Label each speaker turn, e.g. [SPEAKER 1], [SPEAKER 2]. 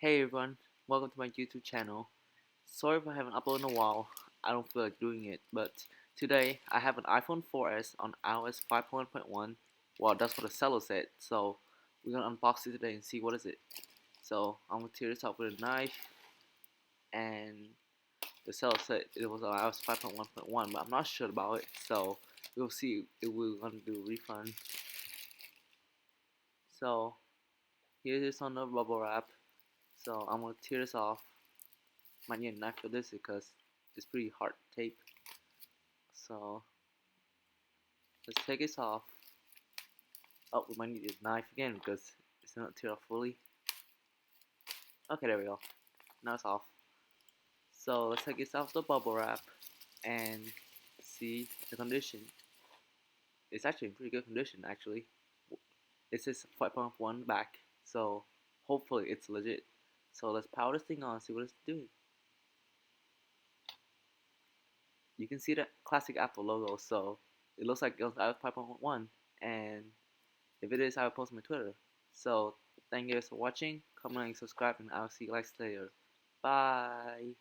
[SPEAKER 1] Hey everyone, welcome to my YouTube channel. Sorry if I haven't uploaded in a while, I don't feel like doing it, but today I have an iPhone 4S on iOS 5.1. Well, that's what the seller said, so we're gonna unbox it today and see what is it. So I'm gonna tear this out with a knife, and the seller said it was on iOS 5.1.1, but I'm not sure about it, so we'll see if we're gonna do a refund. So here's this on the bubble wrap. So I'm gonna tear this off. Might need a knife for this because it's pretty hard tape. So let's take this off. Oh, we might need a knife again because it's not tear off fully. Okay, there we go. Now it's off. So let's take this off the bubble wrap and see the condition. It's actually in pretty good condition actually. It says 5.1 back, so hopefully it's legit. So let's power this thing on and see what it's doing. You can see the classic Apple logo, so it looks like it was iOS 5.1, and if it is, I will post on my Twitter. So thank you guys for watching, comment and subscribe, and I'll see you guys later. Bye.